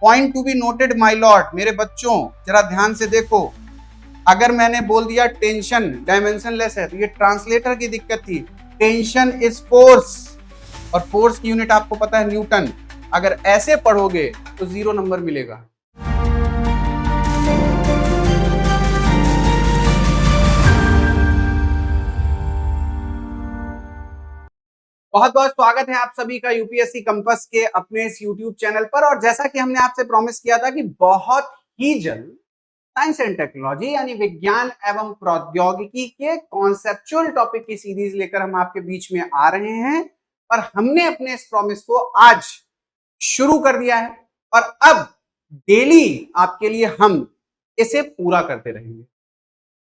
Point to be noted my Lord, मेरे बच्चों जरा ध्यान से देखो। अगर मैंने बोल दिया टेंशन डायमेंशनलेस है तो ये ट्रांसलेटर की दिक्कत थी। टेंशन इज फोर्स और फोर्स की यूनिट आपको पता है न्यूटन। अगर ऐसे पढ़ोगे तो 0 नंबर मिलेगा। बहुत बहुत स्वागत है आप सभी का यूपीएससी कंपस के अपने इस यूट्यूब चैनल पर। और जैसा कि हमने आपसे प्रॉमिस किया था कि बहुत ही जल्द साइंस एंड टेक्नोलॉजी यानी विज्ञान एवं प्रौद्योगिकी के कॉन्सेप्चुअल टॉपिक की सीरीज लेकर हम आपके बीच में आ रहे हैं। और हमने अपने इस प्रॉमिस को आज शुरू कर दिया है और अब डेली आपके लिए हम इसे पूरा करते रहेंगे।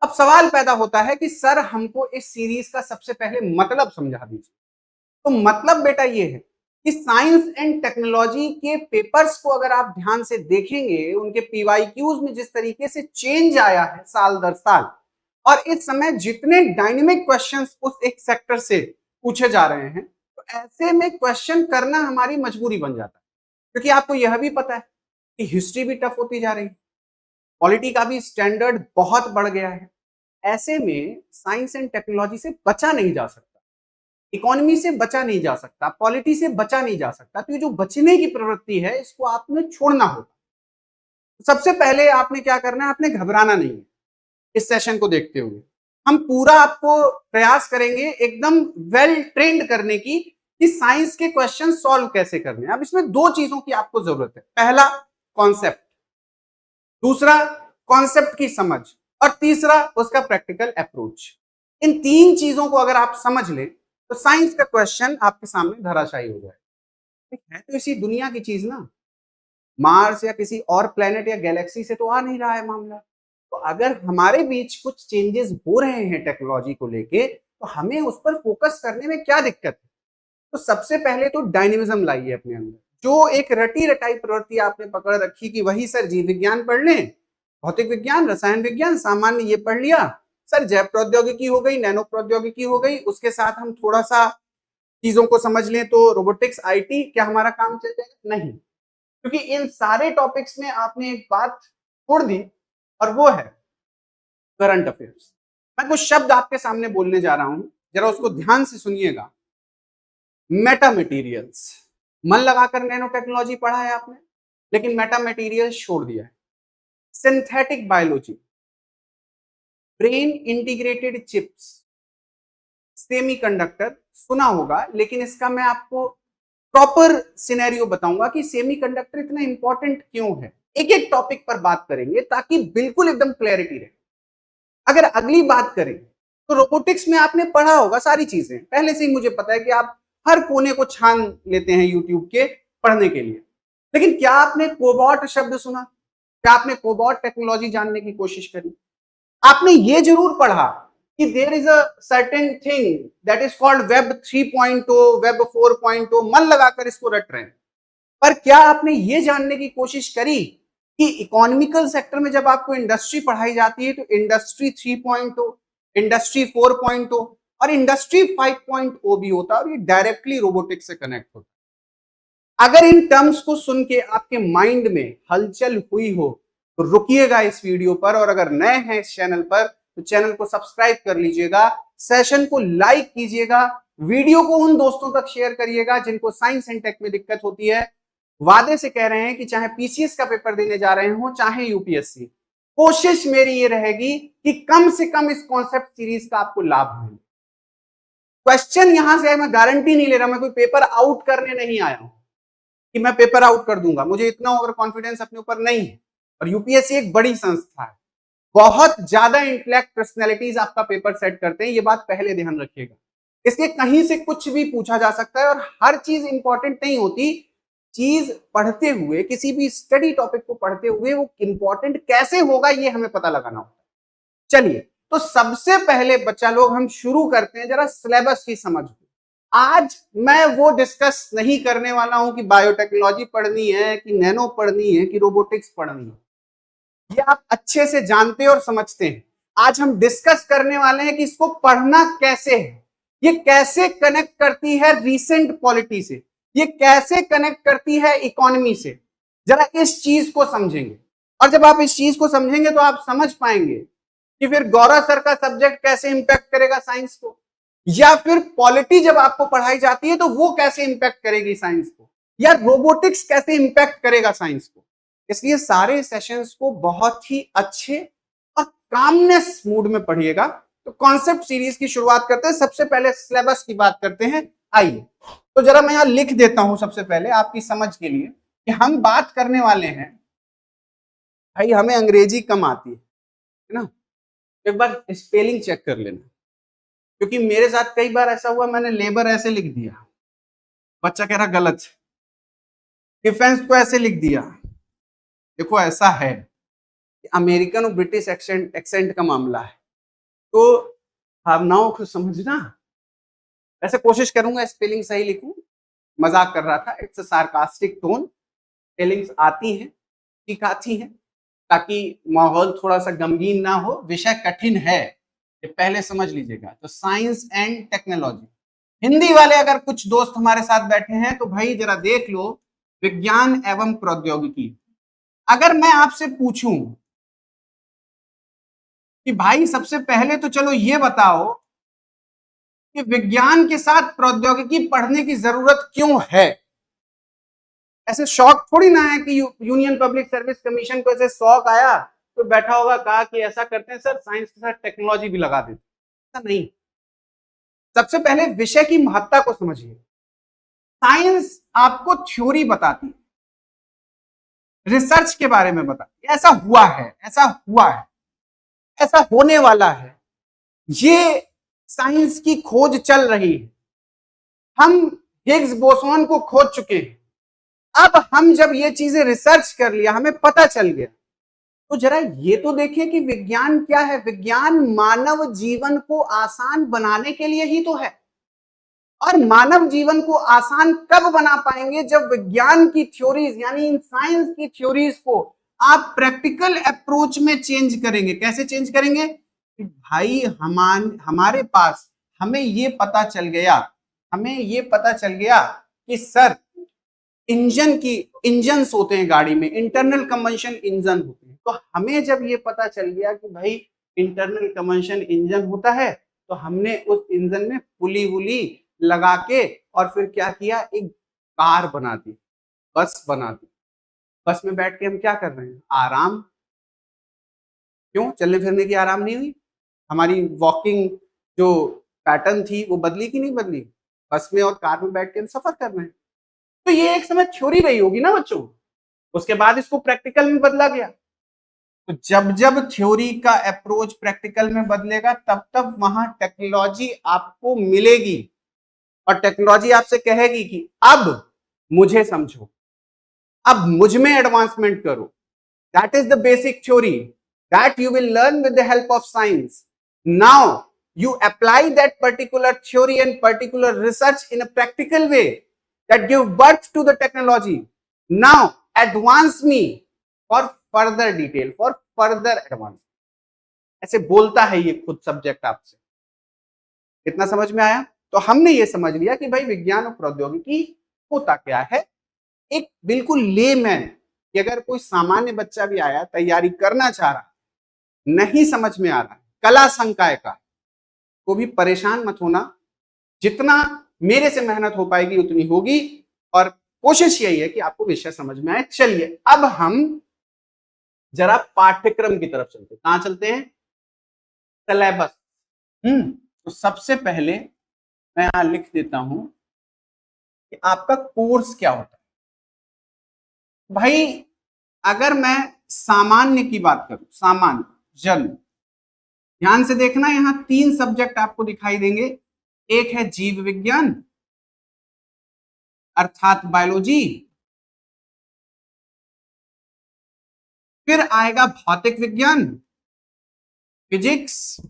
अब सवाल पैदा होता है कि सर हमको इस सीरीज का सबसे पहले मतलब समझा दीजिए। तो मतलब बेटा ये है कि साइंस एंड टेक्नोलॉजी के पेपर्स को अगर आप ध्यान से देखेंगे, उनके पीवाईक्यूज में जिस तरीके से चेंज आया है साल दर साल, और इस समय जितने डायनेमिक क्वेश्चंस उस एक सेक्टर से पूछे जा रहे हैं, तो ऐसे में क्वेश्चन करना हमारी मजबूरी बन जाता है। क्योंकि आपको यह भी पता है कि हिस्ट्री भी टफ होती जा रही है, पॉलिटी का भी स्टैंडर्ड बहुत बढ़ गया है। ऐसे में साइंस एंड टेक्नोलॉजी से बचा नहीं जा सकता, इकोनॉमी से बचा नहीं जा सकता, पॉलिटी से बचा नहीं जा सकता। तो ये जो बचने की प्रवृत्ति है इसको आपने छोड़ना होगा। सबसे पहले आपने क्या करना है, आपने घबराना नहीं है। इस सेशन को देखते हुए हम पूरा आपको प्रयास करेंगे एकदम वेल ट्रेंड करने की कि साइंस के क्वेश्चन सॉल्व कैसे करने हैं। अब इसमें दो चीजों की आपको जरूरत है, पहला कॉन्सेप्ट, दूसरा कॉन्सेप्ट की समझ, और तीसरा उसका प्रैक्टिकल अप्रोच। इन तीन चीजों को अगर आप समझ लें तो साइंस का क्वेश्चन आपके सामने धराशायी हो जाए। है तो इसी दुनिया की चीज ना, मार्स या किसी और प्लेनेट या गैलेक्सी से तो आ नहीं रहा है मामला। तो अगर हमारे बीच कुछ चेंजेस हो रहे हैं टेक्नोलॉजी को लेके, तो हमें उस पर फोकस करने में क्या दिक्कत है। तो सबसे पहले तो डायनेमिज्म लाइए अपने अंदर। जो एक रटी रटाई प्रवृत्ति आपने पकड़ रखी कि वही सर जीव विज्ञान पढ़ लें, भौतिक विज्ञान, रसायन विज्ञान, सामान्य ये पढ़ लिया, सर जैव प्रौद्योगिकी हो गई, नैनो प्रौद्योगिकी हो गई, उसके साथ हम थोड़ा सा चीजों को समझ लें तो रोबोटिक्स, आईटी, क्या हमारा काम चल जाएगा? नहीं, क्योंकि इन सारे टॉपिक्स में आपने एक बात छोड़ दी और वो है करंट अफेयर्स। मैं कुछ शब्द आपके सामने बोलने जा रहा हूं, जरा उसको ध्यान से सुनिएगा। मेटा मटेरियल्स, मन लगाकर नैनो टेक्नोलॉजी पढ़ा है आपने, लेकिन मेटा मटेरियल्स छोड़ दिया है। Synthetic biology, brain integrated chips, semiconductor सुना होगा, लेकिन इसका मैं आपको प्रॉपर सिनेरियो बताऊंगा कि सेमीकंडक्टर इतना इंपॉर्टेंट क्यों है। एक एक टॉपिक पर बात करेंगे ताकि बिल्कुल एकदम क्लैरिटी रहे। अगर अगली बात करें तो रोबोटिक्स में आपने पढ़ा होगा सारी चीजें, पहले से ही मुझे पता है कि आप हर कोने को छान लेते हैं यूट्यूब के पढ़ने के लिए। लेकिन क्या आपने कोबॉट शब्द सुना? क्या आपने कोबॉट टेक्नोलॉजी जानने की कोशिश करी? आपने ये जरूर पढ़ा कि there is a certain thing that is called web 3.0, web 4.0, मन लगाकर इसको रट रहे हैं। पर क्या आपने ये जानने की कोशिश करी कि इकोनॉमिकल सेक्टर में जब आपको इंडस्ट्री पढ़ाई जाती है तो इंडस्ट्री 3.0, इंडस्ट्री 4.0 और इंडस्ट्री 5.0 भी होता है, और ये डायरेक्टली रोबोटिक्स से कनेक्ट होता है। अगर इन टर्म्स को सुन के आपके माइंड में हलचल हुई हो तो रुकिएगा इस वीडियो पर, और अगर नए हैं इस चैनल पर तो चैनल को सब्सक्राइब कर लीजिएगा, सेशन को लाइक कीजिएगा, वीडियो को उन दोस्तों तक शेयर करिएगा जिनको साइंस एंड टेक में दिक्कत होती है। वादे से कह रहे हैं कि चाहे पीसीएस का पेपर देने जा रहे हो, चाहे यूपीएससी, कोशिश मेरी ये रहेगी कि कम से कम इस कॉन्सेप्ट सीरीज का आपको लाभ मिले। क्वेश्चन यहां से मैं गारंटी नहीं ले रहा, मैं कोई पेपर आउट करने नहीं आया हूं कि मैं पेपर आउट कर दूंगा, मुझे इतना ओवर कॉन्फिडेंस अपने ऊपर नहीं है। और यूपीएससी एक बड़ी संस्था है, बहुत ज्यादा इंटेलेक्ट पर्सनैलिटीज आपका पेपर सेट करते हैं, ये बात पहले ध्यान रखिएगा। इसलिए कहीं से कुछ भी पूछा जा सकता है और हर चीज इंपॉर्टेंट नहीं होती। चीज पढ़ते हुए, किसी भी स्टडी टॉपिक को पढ़ते हुए वो इंपॉर्टेंट कैसे होगा ये हमें पता लगाना होता है। चलिए, तो सबसे पहले बच्चा लोग हम शुरू करते हैं जरा सिलेबस की समझ। आज मैं वो डिस्कस नहीं करने वाला हूं कि बायोटेक्नोलॉजी पढ़नी है, कि नैनो पढ़नी है, कि रोबोटिक्स पढ़नी है, ये आप अच्छे से जानते और समझते हैं। आज हम डिस्कस करने वाले हैं कि इसको पढ़ना कैसे है, ये कैसे कनेक्ट करती है रीसेंट पॉलिटी से, ये कैसे कनेक्ट करती है इकोनॉमी से। जरा इस चीज को समझेंगे, और जब आप इस चीज को समझेंगे तो आप समझ पाएंगे कि फिर गौरव सर का सब्जेक्ट कैसे इंपैक्ट करेगा साइंस को, या फिर पॉलिटी जब आपको पढ़ाई जाती है तो वो कैसे इंपैक्ट करेगी साइंस को, या रोबोटिक्स कैसे इंपैक्ट करेगा साइंस को। इसलिए सारे सेशंस को बहुत ही अच्छे और कामनेस मूड में पढ़िएगा। तो कॉन्सेप्ट सीरीज की शुरुआत करते हैं। सबसे पहले सिलेबस की बात करते हैं। आइए, तो जरा मैं यहां लिख देता हूं सबसे पहले आपकी समझ के लिए कि हम बात करने वाले हैं, भाई हमें अंग्रेजी कम आती है ना, एक बार स्पेलिंग चेक कर लेना, क्योंकि मेरे साथ कई बार ऐसा हुआ मैंने लेबर ऐसे लिख दिया, बच्चा कह रहा गलत, डिफेंस को ऐसे लिख दिया। देखो ऐसा है, अमेरिकन और ब्रिटिश एक्सेंट का मामला है, तो भावनाओं को समझना। वैसे कोशिश करूंगा स्पेलिंग सही लिखूं, मजाक कर रहा था, it's a sarcastic tone. Spellings आती हैं, ठीक आती हैं, ताकि माहौल थोड़ा सा गमगीन ना हो। विषय कठिन है, ये पहले समझ लीजिएगा। तो साइंस एंड टेक्नोलॉजी, हिंदी वाले अगर कुछ दोस्त हमारे साथ बैठे हैं तो भाई जरा देख लो, विज्ञान एवं प्रौद्योगिकी। अगर मैं आपसे पूछूं कि भाई सबसे पहले तो चलो ये बताओ कि विज्ञान के साथ प्रौद्योगिकी पढ़ने की जरूरत क्यों है। ऐसे शौक थोड़ी ना है कि यूनियन पब्लिक सर्विस कमीशन को ऐसे शौक आया तो बैठा होगा, कहा कि ऐसा करते हैं सर साइंस के साथ टेक्नोलॉजी भी लगा देते, ऐसा नहीं। सबसे पहले विषय की महत्ता को समझिए। साइंस आपको थ्योरी बताती है, रिसर्च के बारे में बताती है, ऐसा हुआ है, ऐसा हुआ है, ऐसा होने वाला है, ये साइंस की खोज चल रही है। हम हिग्स बोसोन को खोज चुके हैं। अब हम जब ये चीजें रिसर्च कर लिया, हमें पता चल गया, तो जरा ये तो देखें कि विज्ञान क्या है। विज्ञान मानव जीवन को आसान बनाने के लिए ही तो है। और मानव जीवन को आसान कब बना पाएंगे, जब विज्ञान की थ्योरीज यानी इन साइंस की थ्योरीज को आप प्रैक्टिकल अप्रोच में चेंज करेंगे। कैसे चेंज करेंगे कि भाई हमारे पास हमें ये पता चल गया, हमें ये पता चल गया कि सर इंजन्स होते हैं गाड़ी में, इंटरनल कंबंशन इंजन होते हैं। तो हमें जब ये पता चल गया कि भाई इंटरनल कंबंशन इंजन होता है, तो हमने उस इंजन में पुली वुली लगा के और फिर क्या किया, एक कार बना दी, बस बना दी। बस में बैठ के हम क्या कर रहे हैं, आराम। क्यों, चलने फिरने की आराम नहीं हुई? हमारी वॉकिंग जो पैटर्न थी वो बदली कि नहीं बदली? बस में और कार में बैठ के हम सफर कर रहे हैं। तो ये एक समय थ्योरी रही होगी ना बच्चों, उसके बाद इसको प्रैक्टिकल में बदला गया। तो जब जब थ्योरी का अप्रोच प्रैक्टिकल में बदलेगा, तब तब वहां टेक्नोलॉजी आपको मिलेगी, और टेक्नोलॉजी आपसे कहेगी कि अब मुझे समझो, अब मुझ में एडवांसमेंट करो। That is the basic theory that you will learn with the help of science. Now you apply that particular theory and particular research in a practical way that give birth to the technology. Now advance me for further detail, for further advance. ऐसे बोलता है ये खुद subject आपसे। कितना समझ में आया? तो हमने ये समझ लिया कि भाई विज्ञान और प्रौद्योगिकी होता क्या है। एक बिल्कुल लेमैन कि अगर कोई सामान्य बच्चा भी आया, तैयारी करना चाह रहा, नहीं समझ में आ रहा, कला संकाय का, को भी परेशान मत होना। जितना मेरे से मेहनत हो पाएगी उतनी होगी, और कोशिश यही है कि आपको विषय समझ में आए। चलिए अब हम जरा पाठ्यक्रम की तरफ चलते हैं। कहां चलते हैं? सिलेबस। तो सबसे पहले मैं यहां लिख देता हूं कि आपका कोर्स क्या होता है। भाई अगर मैं सामान्य की बात करूं, सामान्य जनरल, ध्यान से देखना, यहां 3 सब्जेक्ट आपको दिखाई देंगे। एक है जीव विज्ञान अर्थात बायोलॉजी, फिर आएगा भौतिक विज्ञान फिजिक्स,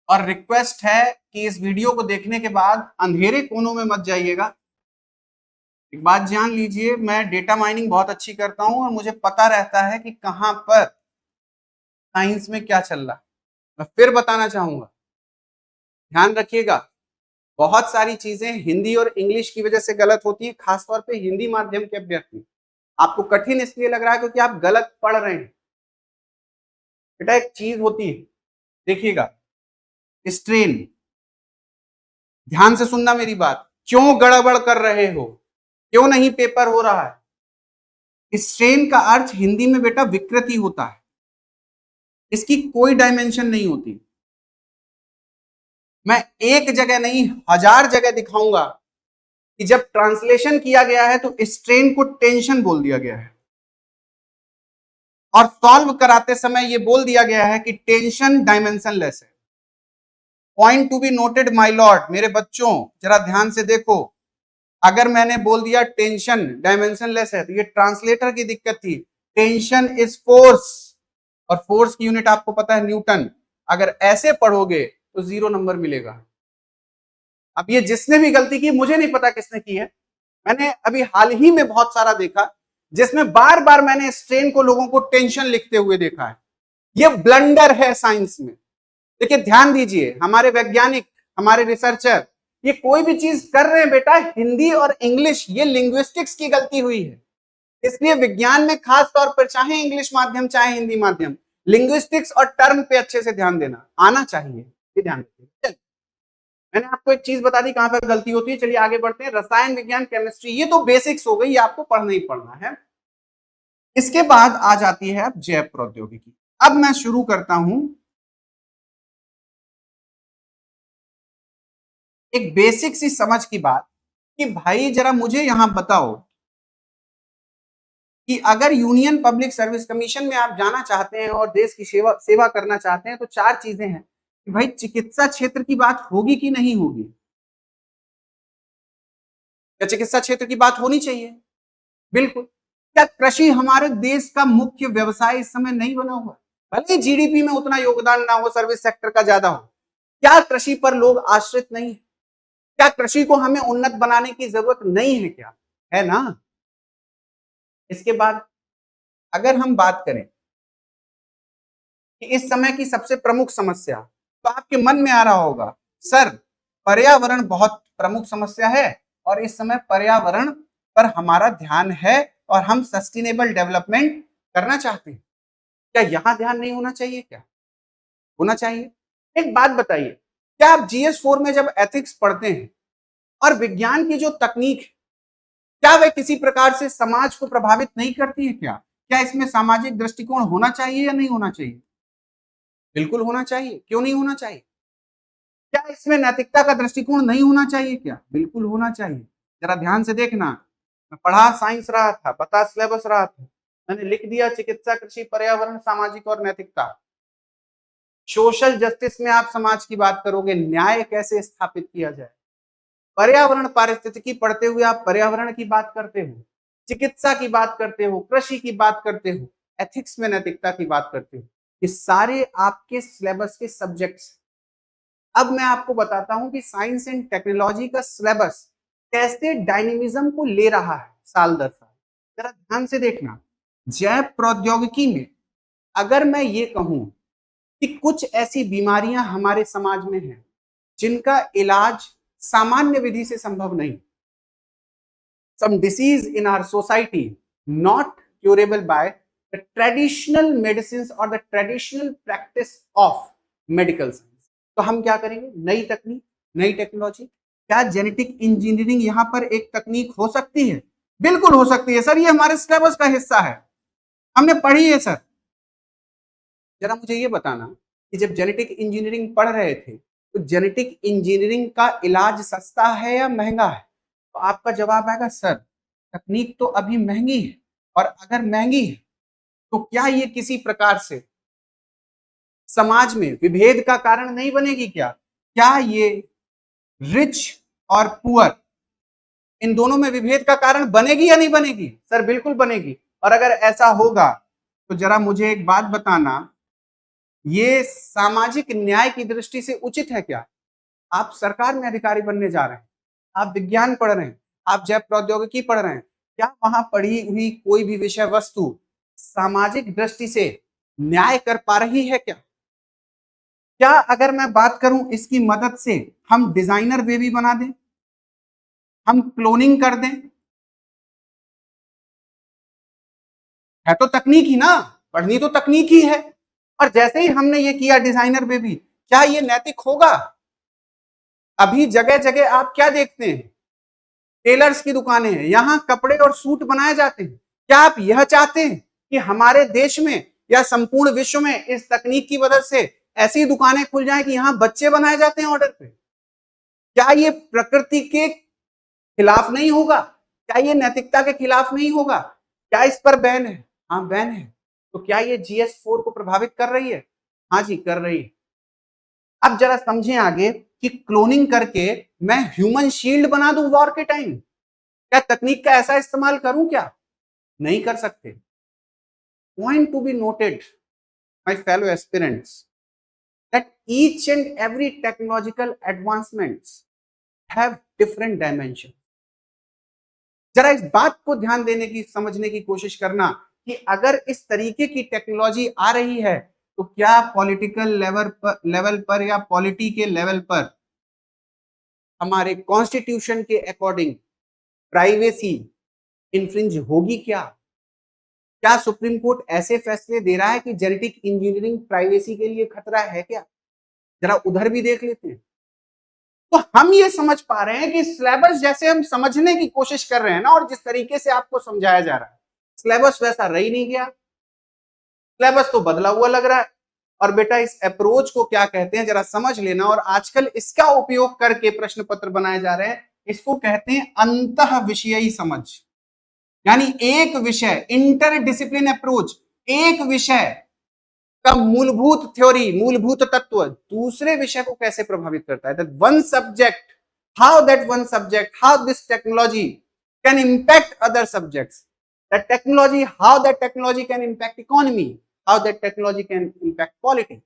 और रिक्वेस्ट है कि इस वीडियो को देखने के बाद अंधेरे कोनों में मत जाइएगा। एक बात जान लीजिए, मैं डेटा माइनिंग बहुत अच्छी करता हूं और मुझे पता रहता है कि कहां पर साइंस में क्या चल रहा है। मैं फिर बताना चाहूंगा, ध्यान रखिएगा, बहुत सारी चीजें हिंदी और इंग्लिश की वजह से गलत होती है, खासतौर पे हिंदी माध्यम के अभ्यर्थी। आपको कठिन इसलिए लग रहा है क्योंकि आप गलत पढ़ रहे हैं। बेटा एक चीज होती है, देखिएगा, स्ट्रेन, ध्यान से सुनना मेरी बात, क्यों गड़बड़ कर रहे हो, क्यों नहीं पेपर हो रहा है। स्ट्रेन का अर्थ हिंदी में बेटा विकृति होता है, इसकी कोई डायमेंशन नहीं होती। मैं एक जगह नहीं 1000 जगह दिखाऊंगा कि जब ट्रांसलेशन किया गया है तो स्ट्रेन को टेंशन बोल दिया गया है और सॉल्व कराते समय यह बोल दिया गया है कि टेंशन डायमेंशनलेस है। Point to be noted my Lord, मेरे बच्चों जरा ध्यान से देखो, अगर मैंने बोल दिया टेंशन डायमेंशनलेस है तो ये ट्रांसलेटर की दिक्कत थी। टेंशन इज फोर्स और फोर्स की यूनिट आपको पता है न्यूटन। अगर ऐसे पढ़ोगे तो 0 नंबर मिलेगा। अब ये जिसने भी गलती की, मुझे नहीं पता किसने की है, मैंने अभी हाल ही में बहुत सारा देखा जिसमें बार बार मैंने स्ट्रेन को लोगों को टेंशन लिखते हुए देखा है। ये ब्लंडर है साइंस में। देखिए ध्यान दीजिए, हमारे वैज्ञानिक, हमारे रिसर्चर ये कोई भी चीज कर रहे हैं बेटा, हिंदी और इंग्लिश, ये लिंग्विस्टिक्स की गलती हुई है। इसलिए विज्ञान में खास तौर पर चाहे इंग्लिश माध्यम चाहे हिंदी माध्यम, लिंग्विस्टिक्स और टर्म पे अच्छे से ध्यान देना आना चाहिए, ये ध्यान रखिए। मैंने आपको एक चीज बता दी कहां पर गलती होती है। चलिए आगे बढ़ते हैं। रसायन विज्ञान, केमिस्ट्री, ये तो बेसिक्स हो गई, ये आपको पढ़ना ही पढ़ना है। इसके बाद आ जाती है अब जैव प्रौद्योगिकी। अब मैं शुरू करता हूं एक बेसिक सी समझ की बात कि भाई जरा मुझे यहां बताओ कि अगर यूनियन पब्लिक सर्विस कमीशन में आप जाना चाहते हैं और देश की सेवा करना चाहते हैं तो 4 चीजें हैं कि भाई चिकित्सा क्षेत्र की बात होगी कि नहीं होगी। क्या चिकित्सा क्षेत्र की बात होनी चाहिए? बिल्कुल। क्या कृषि हमारे देश का मुख्य व्यवसाय इस समय नहीं बना हुआ? भले जीडीपी में उतना योगदान ना हो, सर्विस सेक्टर का ज्यादा हो, क्या कृषि पर लोग आश्रित नहीं है? क्या कृषि को हमें उन्नत बनाने की जरूरत नहीं है? क्या है ना? इसके बाद अगर हम बात करें कि इस समय की सबसे प्रमुख समस्या, तो आपके मन में आ रहा होगा सर पर्यावरण बहुत प्रमुख समस्या है और इस समय पर्यावरण पर हमारा ध्यान है और हम सस्टेनेबल डेवलपमेंट करना चाहते हैं। क्या यहां ध्यान नहीं होना चाहिए? क्या होना चाहिए? एक बात बताइए, क्या आप GS4 में जब एथिक्स पढ़ते हैं और विज्ञान की जो तकनीक, क्या वह किसी प्रकार से समाज को प्रभावित नहीं करती है? क्या इसमें सामाजिक दृष्टिकोण होना चाहिए या नहीं होना चाहिए? बिल्कुल होना चाहिए। क्यों नहीं होना चाहिए? क्या इसमें नैतिकता का दृष्टिकोण नहीं होना चाहिए? क्या बिल्कुल होना चाहिए। जरा ध्यान से देखना, मैं पढ़ा साइंस रहा था, पता सिलेबस रहा था, मैंने लिख दिया चिकित्सा, कृषि, पर्यावरण, सामाजिक और नैतिकता। सोशल जस्टिस में आप समाज की बात करोगे, न्याय कैसे स्थापित किया जाए। पर्यावरण पारिस्थितिकी पढ़ते हुए आप पर्यावरण की बात करते हो, चिकित्सा की बात करते हो, कृषि की बात करते हो, एथिक्स में नैतिकता की बात करते हो। ये सारे आपके सिलेबस के सब्जेक्ट्स। अब मैं आपको बताता हूं कि साइंस एंड टेक्नोलॉजी का सिलेबस कैसे डायनेमिज्म को ले रहा है साल दर साल। जरा ध्यान से देखना, जैव प्रौद्योगिकी में अगर मैं ये कहूं कि कुछ ऐसी बीमारियां हमारे समाज में हैं जिनका इलाज सामान्य विधि से संभव नहीं, some disease in our society not curable by the traditional medicines or the traditional practice of medical science, तो हम क्या करेंगे? नई तकनीक, नई टेक्नोलॉजी। क्या जेनेटिक इंजीनियरिंग यहां पर एक तकनीक हो सकती है? बिल्कुल हो सकती है सर, ये हमारे सिलेबस का हिस्सा है, हमने पढ़ी है सर। जरा मुझे ये बताना कि जब जेनेटिक इंजीनियरिंग पढ़ रहे थे तो जेनेटिक इंजीनियरिंग का इलाज सस्ता है या महंगा है? तो आपका जवाब आएगा सर तकनीक तो अभी महंगी है, और अगर महंगी है तो क्या ये किसी प्रकार से समाज में विभेद का कारण नहीं बनेगी? क्या ये रिच और पुअर, इन दोनों में विभेद का कारण बनेगी या नहीं बनेगी? सर बिल्कुल बनेगी। और अगर ऐसा होगा तो जरा मुझे एक बात बताना, ये सामाजिक न्याय की दृष्टि से उचित है क्या? आप सरकार में अधिकारी बनने जा रहे हैं, आप विज्ञान पढ़ रहे हैं, आप जैव प्रौद्योगिकी पढ़ रहे हैं, क्या वहां पढ़ी हुई कोई भी विषय वस्तु सामाजिक दृष्टि से न्याय कर पा रही है? क्या क्या अगर मैं बात करूं इसकी मदद से हम डिजाइनर बेबी बना दें, हम क्लोनिंग कर दें? है तो तकनीक ही ना, पढ़नी तो तकनीक ही है। और जैसे ही हमने ये किया डिजाइनर बेबी, क्या ये नैतिक होगा? अभी जगह जगह आप क्या देखते हैं, टेलर्स की दुकानें हैं, यहां कपड़े और सूट बनाए जाते हैं। क्या आप यह चाहते हैं कि हमारे देश में या संपूर्ण विश्व में इस तकनीक की मदद से ऐसी दुकानें खुल जाएं कि यहां बच्चे बनाए जाते हैं ऑर्डर पे? क्या ये प्रकृति के खिलाफ नहीं होगा? क्या ये नैतिकता के खिलाफ नहीं होगा? क्या इस पर बैन है? हाँ बैन है। तो क्या ये GS4 को प्रभावित कर रही है? हाँ जी कर रही है। अब जरा समझें आगे कि क्लोनिंग करके मैं ह्यूमन शील्ड बना दूं वॉर के टाइम, क्या तकनीक का ऐसा इस्तेमाल करूं क्या? नहीं कर सकते। Point to be noted my fellow aspirants that each and every technological advancements have different dimension। जरा इस बात को ध्यान देने की, समझने की कोशिश करना कि अगर इस तरीके की टेक्नोलॉजी आ रही है तो क्या पॉलिटिकल लेवल पर या पॉलिटी के लेवल पर हमारे कॉन्स्टिट्यूशन के अकॉर्डिंग प्राइवेसी इन्फ्रिंज होगी क्या? क्या सुप्रीम कोर्ट ऐसे फैसले दे रहा है कि जेनेटिक इंजीनियरिंग प्राइवेसी के लिए खतरा है क्या? जरा उधर भी देख लेते हैं। तो हम ये समझ पा रहे हैं कि सिलेबस जैसे हम समझने की कोशिश कर रहे हैं ना, और जिस तरीके से आपको समझाया जा रहा है, सिलेबस वैसा रह ही नहीं गया। सिलेबस तो बदला हुआ लग रहा है। और बेटा इस अप्रोच को क्या कहते हैं जरा समझ लेना, और आजकल इसका उपयोग करके प्रश्न पत्र बनाए जा रहे हैं। इसको कहते हैं अंतः विषयी समझ, यानी एक विषय, इंटर डिसिप्लिन अप्रोच, एक विषय का मूलभूत थ्योरी, मूलभूत तत्व दूसरे विषय को कैसे प्रभावित करता है। That one subject, how that one subject, how this technology can impact other subjects, that technology, how that technology can impact economy, how that technology can impact politics.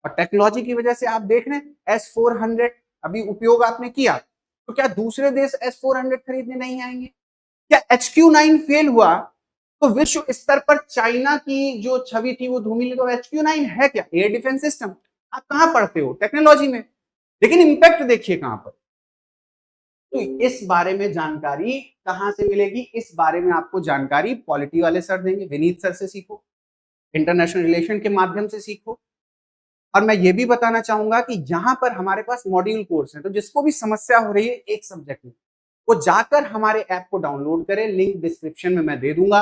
और टेक्नोलॉजी की वजह से आप देख रहे हैं S-400 अभी उपयोग आपने किया, तो क्या दूसरे देश S-400 खरीदने नहीं आएंगे? क्या HQ9 फेल हुआ तो विश्व स्तर पर चाइना की जो छवि थी वो धूमिल, तो HQ9 है क्या? Air defence system. आप कहां पढ़ते हो? टेक्नोलॉजी में। लेकिन इंपैक्ट देखिए कहां पर। तो इस बारे में जानकारी कहां से मिलेगी? इस बारे में आपको जानकारी पॉलिटी वाले सर देंगे, विनीत सर से सीखो, इंटरनेशनल रिलेशन के माध्यम से सीखो। और मैं ये भी बताना चाहूंगा कि यहां पर हमारे पास मॉड्यूल कोर्स है, तो जिसको भी समस्या हो रही है एक सब्जेक्ट में, वो जाकर हमारे ऐप को डाउनलोड करें, लिंक डिस्क्रिप्शन में मैं दे दूंगा।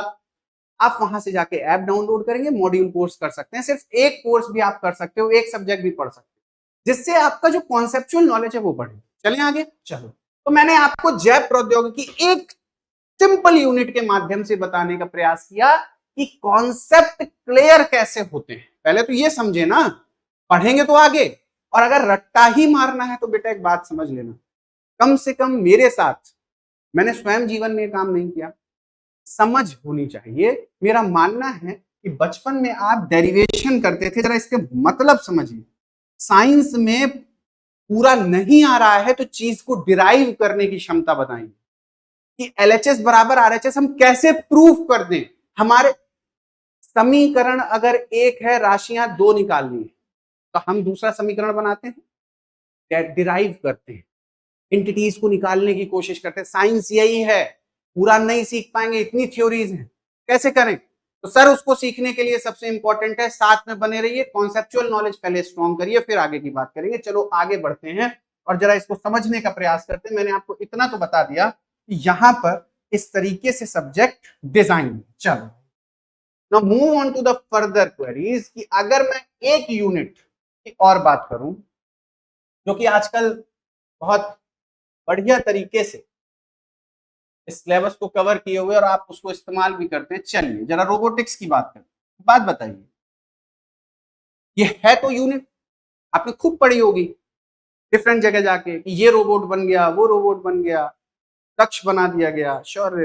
आप वहां से जाके ऐप डाउनलोड करेंगे, मॉड्यूल कोर्स कर सकते हैं। सिर्फ एक कोर्स भी आप कर सकते हो, एक सब्जेक्ट भी पढ़ सकते हो, जिससे आपका जो कॉन्सेप्चुअल नॉलेज है वो बढ़े। चलें आगे। चलो, तो मैंने आपको जैव प्रौद्योगिकी एक सिंपल यूनिट के माध्यम से बताने का प्रयास किया कि कॉन्सेप्ट क्लियर कैसे होते हैं। पहले तो ये समझे ना, पढ़ेंगे तो आगे। और अगर रट्टा ही मारना है तो बेटा एक बात समझ लेना, कम से कम मेरे साथ, मैंने स्वयं जीवन में काम नहीं किया, समझ होनी चाहिए। मेरा मानना है कि बचपन में आप डेरिवेशन करते थे, जरा इसके मतलब समझिए। साइंस में पूरा नहीं आ रहा है तो चीज को डिराइव करने की क्षमता बताएंगे कि LHS बराबर RHS हम कैसे प्रूफ कर दें। हमारे समीकरण अगर एक है, राशियां दो निकालनी है, तो हम दूसरा समीकरण बनाते हैं, डिराइव करते हैं, एंटिटीज को निकालने की कोशिश करते हैं। साइंस यही है, पूरा नहीं सीख पाएंगे, इतनी थ्योरीज हैं, कैसे करें? तो सर उसको सीखने के लिए सबसे इंपॉर्टेंट है, साथ में बने रहिए, कॉन्सेप्चुअल नॉलेज पहले स्ट्रॉन्ग करिए, फिर आगे की बात करेंगे। चलो आगे बढ़ते हैं और जरा इसको समझने का प्रयास करते हैं। मैंने आपको इतना तो बता दिया कि यहां पर इस तरीके से सब्जेक्ट डिजाइन। चलो now move on to the further queries कि अगर मैं एक यूनिट की और बात करूं जो कि आजकल बहुत बढ़िया तरीके से इस सिलेबस को कवर किए हुए और आप उसको इस्तेमाल भी करते हैं। चलिए जरा रोबोटिक्स की बात करें। बात बताइए, ये है तो यूनिट आपने खूब पढ़ी होगी डिफरेंट जगह जाके कि ये रोबोट बन गया, वो रोबोट बन गया, कक्ष बना दिया गया। श्योर,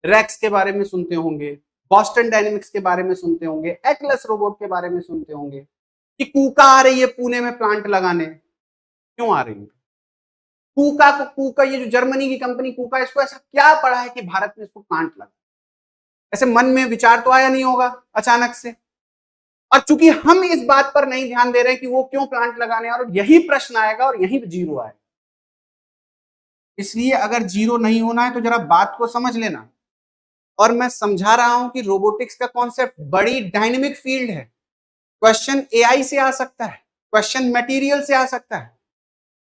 रेक्स के बारे में सुनते होंगे, बॉस्टन डायनेमिक्स के बारे में सुनते होंगे, एटलस रोबोट के बारे में सुनते होंगे कि कूका आ रही है पुणे में प्लांट लगाने। क्यों आ रही है कूका? को कूका, ये जो जर्मनी की कंपनी कूका, इसको ऐसा क्या पड़ा है कि भारत में इसको प्लांट लगा? ऐसे मन में विचार तो आया नहीं होगा अचानक से। और चूंकि हम इस बात पर नहीं ध्यान दे रहे कि वो क्यों प्लांट लगाने, और यही प्रश्न आएगा और यही जीरो आएगा। इसलिए अगर जीरो नहीं होना है तो जरा बात को समझ लेना। और मैं समझा रहा हूं कि रोबोटिक्स का कॉन्सेप्ट बड़ी डायनेमिक फील्ड है। क्वेश्चन एआई से आ सकता है, क्वेश्चन मटेरियल से आ सकता है।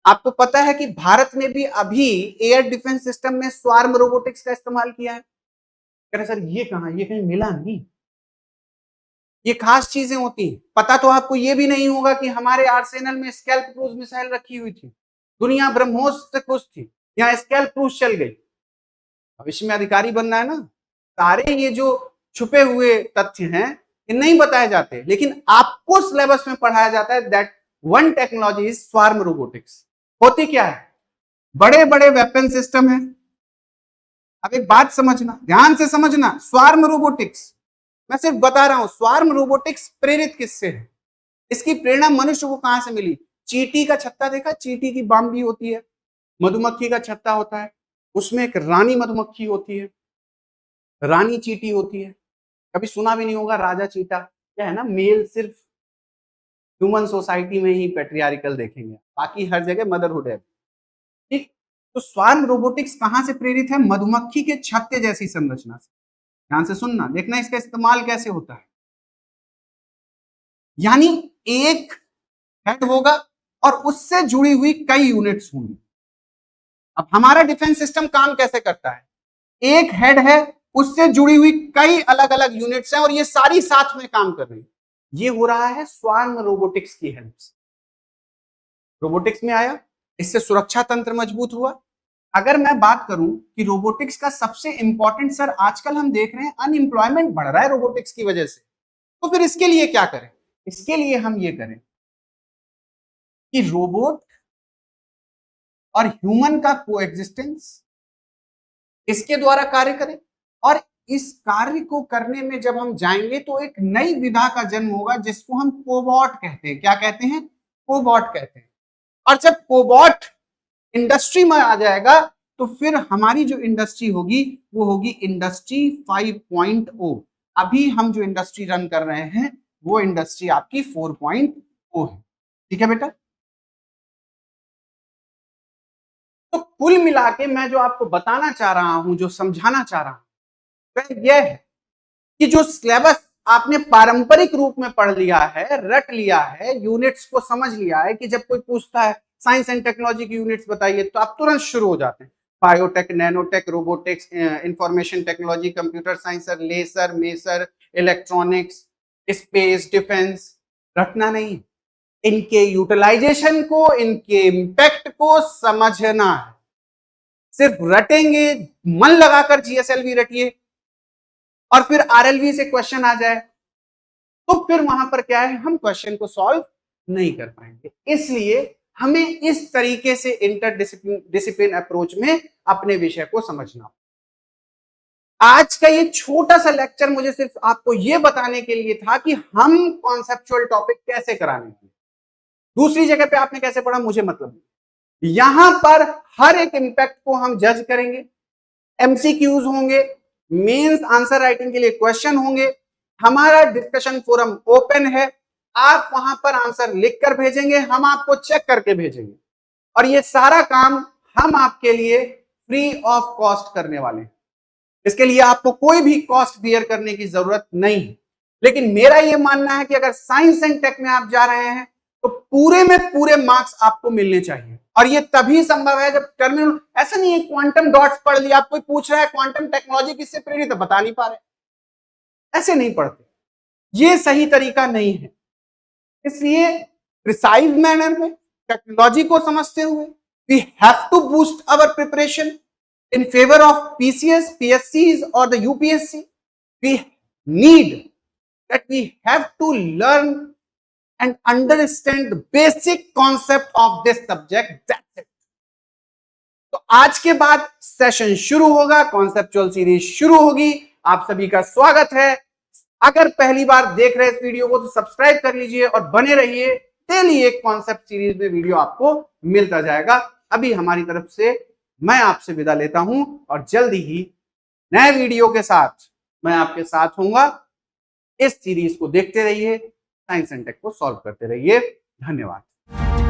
आपको पता है कि भारत ने भी अभी एयर डिफेंस सिस्टम में स्वार्म रोबोटिक्स का इस्तेमाल किया है। कह रहे सर ये कहां, ये कहीं मिला नहीं। ये खास चीजें होती हैं। पता तो आपको ये भी नहीं होगा कि हमारे आर्सेनल में स्कैल्प क्रूज मिसाइल रखी हुई थी, दुनिया ब्रह्मोस से खुश थी, यहाँ स्कैल्प क्रूज चल गई। भविष्य में अधिकारी बनना है ना, सारे ये जो छुपे हुए तथ्य हैं ये नहीं बताए जाते, लेकिन आपको सिलेबस में पढ़ाया जाता है that one technology is swarm robotics. होती क्या है, बड़े बड़े वेपन सिस्टम है। अब एक बात समझना, ध्यान से समझना, स्वार्म रोबोटिक्स मैं सिर्फ बता रहा हूं। स्वार्म रोबोटिक्स प्रेरित किससे है, इसकी प्रेरणा मनुष्य को कहां से मिली। चींटी का छत्ता देखा, चींटी की बाम्बी होती है, मधुमक्खी का छत्ता होता है, उसमें एक रानी मधुमक्खी होती है, रानी चींटी होती है। कभी सुना भी नहीं होगा राजा चीटा, क्या है ना, मेल सिर्फ ह्यूमन सोसाइटी में ही पेट्रियार्कल देखेंगे, बाकी हर जगह मदरहुड है। ठीक, तो स्वार्म रोबोटिक्स कहां से प्रेरित है, मधुमक्खी के छत्ते जैसी संरचना से। ध्यान से सुनना, देखना इसका इस्तेमाल कैसे होता है। यानी एक हेड होगा और उससे जुड़ी हुई कई यूनिट्स होंगी। अब हमारा डिफेंस सिस्टम काम कैसे करता है, एक हेड है, उससे जुड़ी हुई कई अलग अलग यूनिट्स हैं और ये सारी साथ में काम कर रही है। ये हो रहा है स्वार्म रोबोटिक्स की हेल्प से। रोबोटिक्स में आया, इससे सुरक्षा तंत्र मजबूत हुआ। अगर मैं बात करूं कि रोबोटिक्स का सबसे इंपॉर्टेंट, सर आजकल हम देख रहे हैं अनएम्प्लॉयमेंट बढ़ रहा है रोबोटिक्स की वजह से, तो फिर इसके लिए क्या करें। इसके लिए हम ये करें कि रोबोट और ह्यूमन का कोएग्जिस्टेंस इसके द्वारा कार्य करें, और इस कार्य को करने में जब हम जाएंगे तो एक नई विधा का जन्म होगा जिसको हम कोबॉट कहते हैं। क्या कहते हैं, कोबॉट कहते हैं। और जब कोबॉट इंडस्ट्री में आ जाएगा तो फिर हमारी जो इंडस्ट्री होगी वो होगी इंडस्ट्री 5.0। अभी हम जो इंडस्ट्री रन कर रहे हैं वो इंडस्ट्री आपकी 4.0 है। ठीक है बेटा, तो कुल मिला के मैं जो आपको बताना चाह रहा हूं, जो समझाना चाह रहा हूं वह यह है कि जो सिलेबस आपने पारंपरिक रूप में पढ़ लिया है, रट लिया है, यूनिट्स को समझ लिया है कि जब कोई पूछता है साइंस एंड टेक्नोलॉजी की यूनिट्स बताइए तो आप तुरंत शुरू हो जाते हैं। Biotech, nanotech, robotics, information technology, computer science, laser, maser, electronics, space, defence. रटना नहीं, इनके यूटिलाइजेशन को, इनके इंपैक्ट को समझना है। सिर्फ रटेंगे, मन लगाकर जीएसएलवी रटिए और फिर आरएलवी से क्वेश्चन आ जाए तो फिर वहां पर क्या है, हम क्वेश्चन को सॉल्व नहीं कर पाएंगे। इसलिए हमें इस तरीके से इंटर डिसिप्लिन अप्रोच में अपने विषय को समझना। आज का ये छोटा सा लेक्चर मुझे सिर्फ आपको ये बताने के लिए था कि हम कॉन्सेप्चुअल टॉपिक कैसे कराने हैं। दूसरी जगह पे आपने कैसे पढ़ा मुझे मतलब नहीं। यहां पर हर एक इंपैक्ट को हम जज करेंगे, एमसीक्यूज होंगे, मेंस आंसर राइटिंग के लिए क्वेश्चन होंगे। हमारा डिस्कशन फोरम ओपन है, आप वहां पर आंसर लिखकर भेजेंगे, हम आपको चेक करके भेजेंगे और ये सारा काम हम आपके लिए फ्री ऑफ कॉस्ट करने वाले हैं। इसके लिए आपको कोई भी कॉस्ट बियर करने की जरूरत नहीं है। लेकिन मेरा यह मानना है कि अगर साइंस एंड टेक में आप जा रहे हैं तो पूरे में पूरे मार्क्स आपको मिलने चाहिए, और ये तभी संभव है जब टर्मिनल, ऐसा नहीं है क्वांटम डॉट्स पढ़ लिया, आप कोई पूछ रहा है क्वांटम टेक्नोलॉजी किससे प्रेरित है, बता नहीं पा रहे, ऐसे नहीं पढ़ते, ये सही तरीका नहीं है। इसलिए प्रिसाइज मैनर में टेक्नोलॉजी को समझते हुए we have to boost our preparation in favor of PCS, PSCs or the UPSC. We need that we have to learn and understand the basic concept of this subject. That's it. तो आज के बाद session शुरू होगा, conceptual series शुरू होगी। आप सभी का स्वागत है। अगर पहली बार देख रहे हैं इस वीडियो को तो सब्सक्राइब कर लीजिए और बने रहिए। डेली एक कॉन्सेप्ट सीरीज में वीडियो आपको मिलता जाएगा। अभी हमारी तरफ से मैं आपसे विदा लेता हूं और जल्दी ही नए वीडियो के साथ मैं आपके साथ होऊंगा। इस सीरीज को देखते रहिए। साइंस एंड टेक को सॉल्व करते रहिए। धन्यवाद।